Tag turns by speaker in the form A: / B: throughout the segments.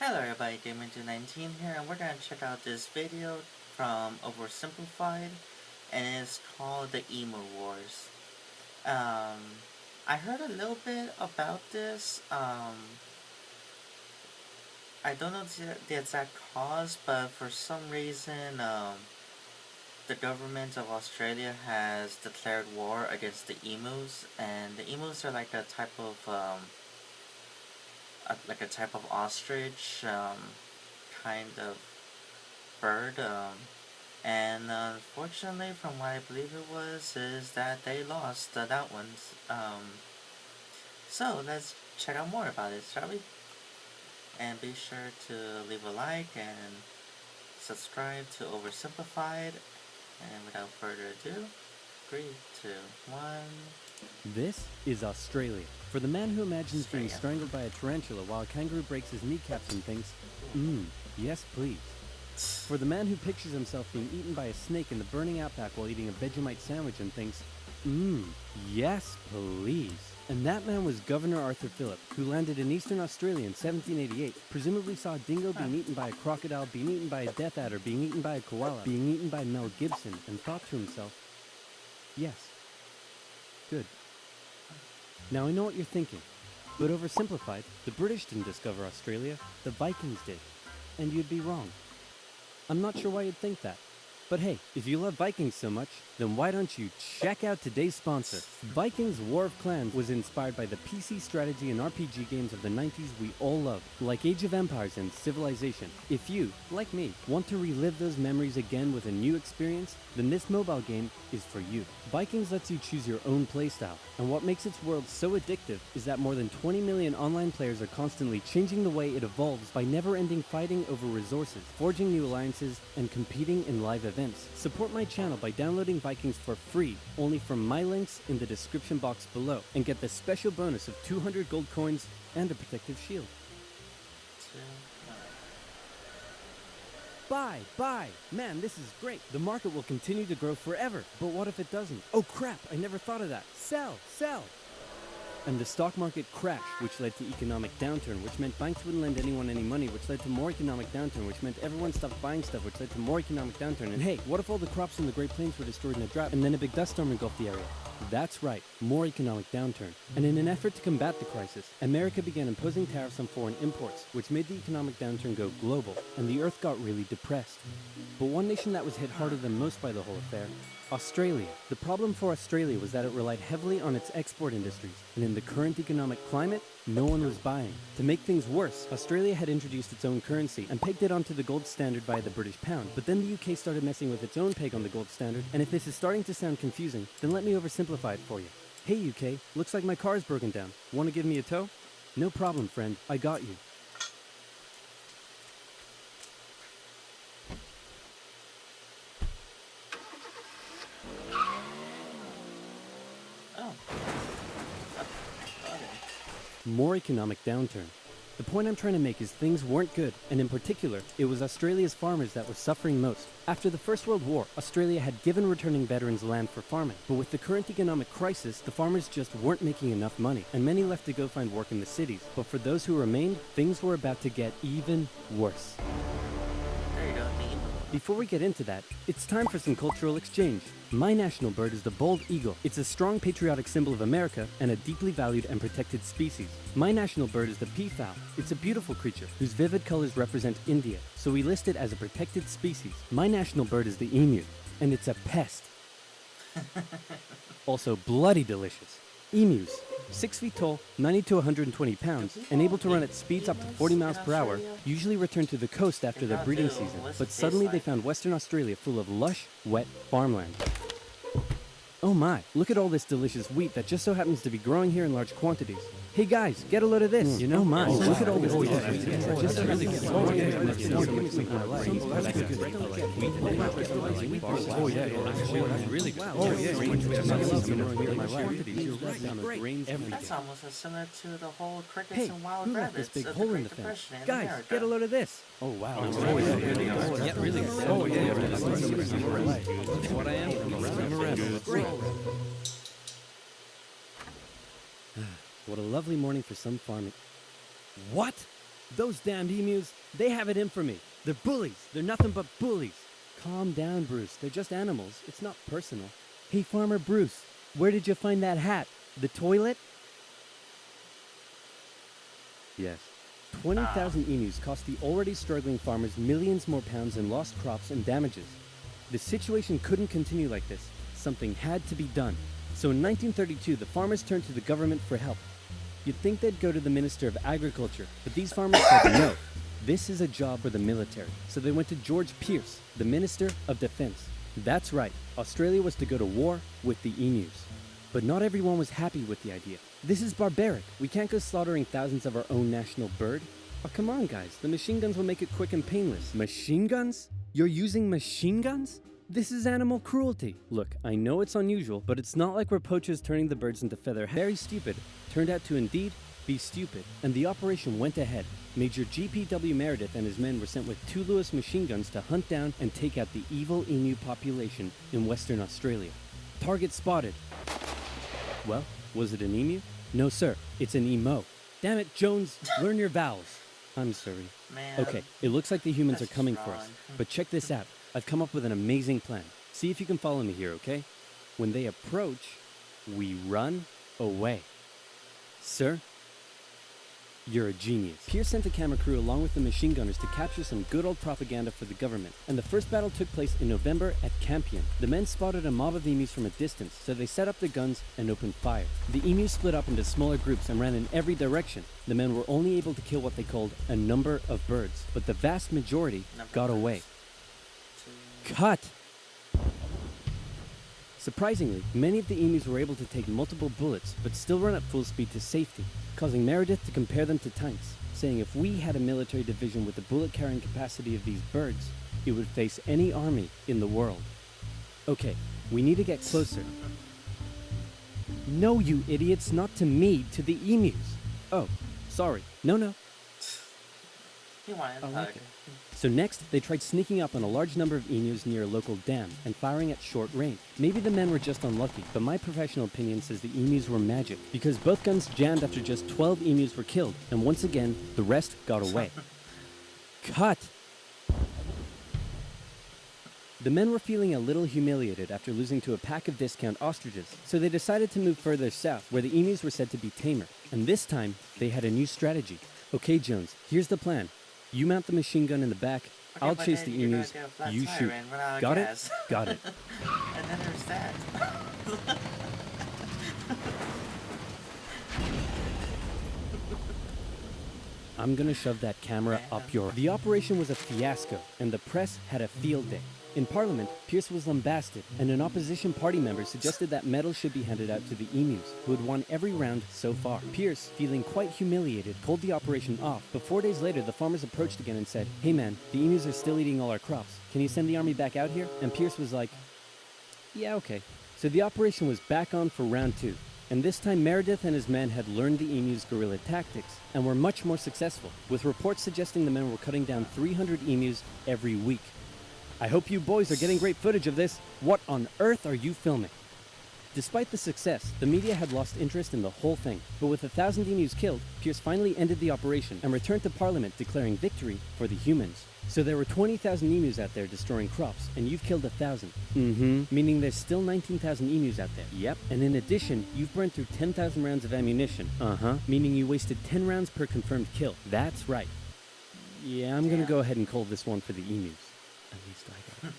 A: Hello everybody, Gamer219 here, and we're gonna check out this video from Oversiimplified, and it's called the Emu Wars. I heard a little bit about this. I don't know the exact cause, but for some reason, the government of Australia has declared war against the emus, and the emus are like a type of ostrich, kind of bird, and unfortunately, from what I believe it was, is that they lost that one. So let's check out more about it, shall we? And be sure to leave a like and subscribe to Oversiimplified. And without further ado, 3, 2, 1.
B: This is Australia. For the man who imagines being
A: Australia.
B: strangled by a tarantula while a kangaroo breaks his kneecaps and thinks, yes please. For the man who pictures himself being eaten by a snake in the burning outback while eating a Vegemite sandwich and thinks, yes please. And that man was Governor Arthur Phillip, who landed in eastern Australia in 1788, presumably saw a dingo being eaten by a crocodile, being eaten by a death adder, being eaten by a koala, being eaten by Mel Gibson, and thought to himself, yes, good. Now I know what you're thinking, but oversimplified, the British didn't discover Australia, the Vikings did. And you'd be wrong. I'm not sure why you'd think that. But hey, if you love Vikings so much, then why don't you check out today's sponsor? Vikings War of Clans was inspired by the PC strategy and RPG games of the 90s we all loved, like Age of Empires and Civilization. If you, like me, want to relive those memories again with a new experience, then this mobile game is for you. Vikings lets you choose your own playstyle, and what makes its world so addictive is that more than 20 million online players are constantly changing the way it evolves by never-ending fighting over resources, forging new alliances, and competing in live events. Support my channel by downloading Vikings for free, only from my links in the description box below, and get the special bonus of 200 gold coins and a protective shield.
A: 2, 1.
B: Buy! Man, this is great. The market will continue to grow forever. But what if it doesn't? Oh crap, I never thought of that. Sell! And the stock market crashed, which led to economic downturn, which meant banks wouldn't lend anyone any money, which led to more economic downturn, which meant everyone stopped buying stuff, which led to more economic downturn. And hey, what if all the crops in the Great Plains were destroyed in a drought, and then a big dust storm engulfed the area? That's right, more economic downturn. And in an effort to combat the crisis, America began imposing tariffs on foreign imports, which made the economic downturn go global, and the earth got really depressed. But one nation that was hit harder than most by the whole affair, Australia. The problem for Australia was that it relied heavily on its export industries, and in the current economic climate, no one was buying. To make things worse, Australia had introduced its own currency and pegged it onto the gold standard via the British pound, but then the UK started messing with its own peg on the gold standard, and if this is starting to sound confusing, then let me oversimplify it for you. Hey UK, looks like my car's broken down. Want to give me a tow? No problem, friend, I got you.
A: Oh. Okay.
B: More economic downturn. The point I'm trying to make is things weren't good, and in particular, it was Australia's farmers that were suffering most. After the First World War, Australia had given returning veterans land for farming, but with the current economic crisis, the farmers just weren't making enough money, and many left to go find work in the cities. But for those who remained, things were about to get even worse.
A: There you go, the emu.
B: Before we get into that, it's time for some cultural exchange. My national bird is the bald eagle. It's a strong patriotic symbol of America and a deeply valued and protected species. My national bird is the peafowl. It's a beautiful creature whose vivid colors represent India, so we list it as a protected species. My national bird is the emu, and it's a pest. Also bloody delicious. Emus, 6 feet tall, 90 to 120 pounds, and able to run at speeds up to 40 miles per hour, usually return to the coast after their breeding season, but suddenly they found Western Australia full of lush, wet farmland. Oh my, look at all this delicious wheat that just so happens to be growing here in large quantities. Hey guys, get a load of this. You know, look at all this delicious wheat that just so happens to be
A: That's almost as similar to the whole crickets
B: Hey,
A: and wild
B: who left
A: rabbits
B: this big
A: of
B: hole
A: the
B: in the
A: Great
B: fence?
A: Depression in
B: Guys,
A: America.
B: get a load of this. Oh wow. What I am. What a lovely morning for some farming. What? Those damned emus, they have it in for me. They're bullies. They're nothing but bullies. Calm down, Bruce. They're just animals. It's not personal. Hey, Farmer Bruce, where did you find that hat? The toilet? Yes. 20,000 emus cost the already struggling farmers millions more pounds in lost crops and damages. The situation couldn't continue like this. Something had to be done. So in 1932, the farmers turned to the government for help. You'd think they'd go to the Minister of Agriculture, but these farmers said no. This is a job for the military. So they went to George Pierce, the Minister of Defense. That's right, Australia was to go to war with the emus. But not everyone was happy with the idea. This is barbaric. We can't go slaughtering thousands of our own national bird. Oh, come on, guys. The machine guns will make it quick and painless. Machine guns? You're using machine guns? This is animal cruelty. Look, I know it's unusual, but it's not like we're poachers turning the birds into feather. Very stupid. Turned out to indeed be stupid. And the operation went ahead. Major G.P.W. Meredith and his men were sent with 2 Lewis machine guns to hunt down and take out the evil emu population in Western Australia. Target spotted. Well, was it an emu? No, sir. It's an emo. Damn it, Jones. Learn your vowels. I'm sorry.
A: Man,
B: Okay, it looks like the humans are
A: that's
B: coming for
A: wrong.
B: us. But check this out. I've come up with an amazing plan. See if you can follow me here, okay? When they approach, we run away. Sir, you're a genius. Pierce sent a camera crew along with the machine gunners to capture some good old propaganda for the government. And the first battle took place in November at Campion. The men spotted a mob of emus from a distance, so they set up their guns and opened fire. The emus split up into smaller groups and ran in every direction. The men were only able to kill what they called a number of birds, but the vast majority got away. Cut! Surprisingly, many of the emus were able to take multiple bullets, but still run at full speed to safety, causing Meredith to compare them to tanks, saying if we had a military division with the bullet-carrying capacity of these birds, it would face any army in the world. Okay, we need to get closer. No, you idiots, not to me, to the emus. Oh, sorry. No.
A: He wanted
B: Oh,
A: a hug.
B: okay. So next, they tried sneaking up on a large number of emus near a local dam and firing at short range. Maybe the men were just unlucky, but my professional opinion says the emus were magic, because both guns jammed after just 12 emus were killed, and once again, the rest got away. Cut! The men were feeling a little humiliated after losing to a pack of discount ostriches, so they decided to move further south, where the emus were said to be tamer. And this time, they had a new strategy. Okay, Jones, here's the plan. You mount the machine gun in the back,
A: Okay,
B: I'll
A: but
B: chase
A: then
B: the
A: you're gonna
B: emus,
A: get a flat
B: you
A: tire
B: shoot.
A: and run out of
B: Got it?
A: gas.
B: Got it.
A: And then there's that.
B: I'm gonna shove that camera up your... The operation was a fiasco, and the press had a field day. In Parliament, Pierce was lambasted, and an opposition party member suggested that medals should be handed out to the emus, who had won every round so far. Pierce, feeling quite humiliated, called the operation off, but 4 days later the farmers approached again and said, "Hey man, the emus are still eating all our crops. Can you send the army back out here?" And Pierce was like, "Yeah, okay." So the operation was back on for round 2. And this time Meredith and his men had learned the emus' guerrilla tactics and were much more successful, with reports suggesting the men were cutting down 300 emus every week. I hope you boys are getting great footage of this. What on earth are you filming? Despite the success, the media had lost interest in the whole thing. But with 1,000 emus killed, Pierce finally ended the operation and returned to Parliament declaring victory for the humans. So there were 20,000 emus out there destroying crops, and you've killed 1,000. Meaning there's still 19,000 emus out there. Yep. And in addition, you've burned through 10,000 rounds of ammunition. Meaning you wasted 10 rounds per confirmed kill. That's right. Yeah, I'm gonna go ahead and call this one for the emus. At least I got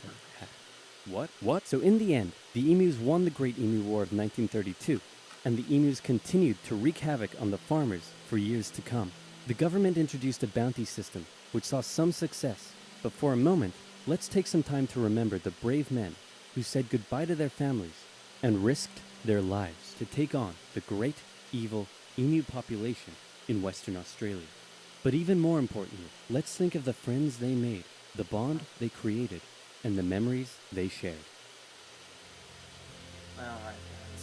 B: it. What? So in the end, the emus won the Great Emu War of 1932, and the emus continued to wreak havoc on the farmers for years to come. The government introduced a bounty system, which saw some success. But for a moment, let's take some time to remember the brave men who said goodbye to their families and risked their lives to take on the great, evil emu population in Western Australia. But even more importantly, let's think of the friends they made, the bond they created, and the memories they shared.
A: Alright.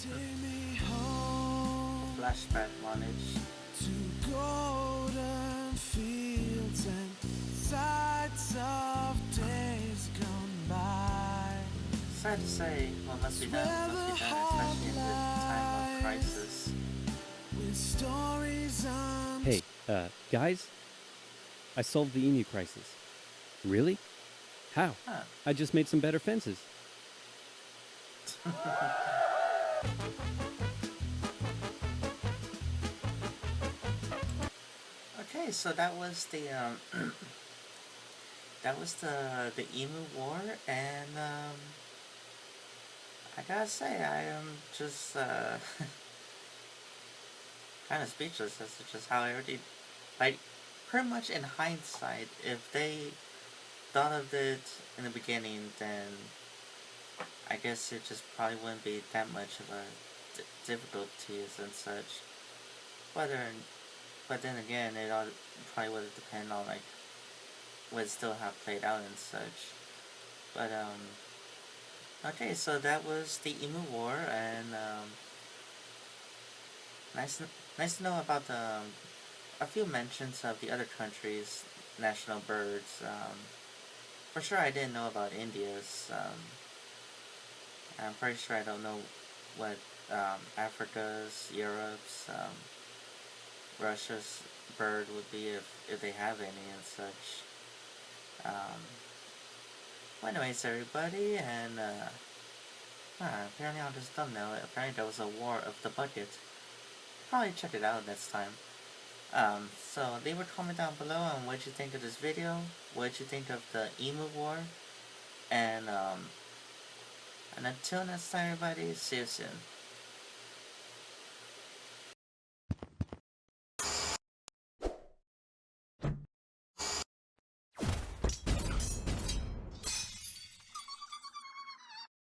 C: Take me home
A: Flashback montage.
C: to golden fields and sights of days gone by.
A: Sad to say, what must be done, especially in the time of crisis.
C: With stories
B: Hey, guys? I solved the emu crisis. Really? How?
A: Huh.
B: I just made some better fences.
A: Okay, so that was the that was the Emu War, and I gotta say I am just kind of speechless as to just how I already, like, pretty much in hindsight, if they thought of it in the beginning, then I guess it just probably wouldn't be that much of a difficulties and such. Whether, but then again, it all probably would depend on like would still have played out and such. But okay, so that was the Emu War, and nice, nice to know about a few mentions of the other countries' national birds. For sure, I didn't know about India's. I'm pretty sure I don't know what Africa's, Europe's, Russia's bird would be if they have any and such. Um, well, anyways, everybody, and apparently on this thumbnail, apparently there was a War of the Bucket. Probably check it out next time. So leave a comment down below on what you think of this video, what you think of the Emu War, and until next time, everybody, see you soon.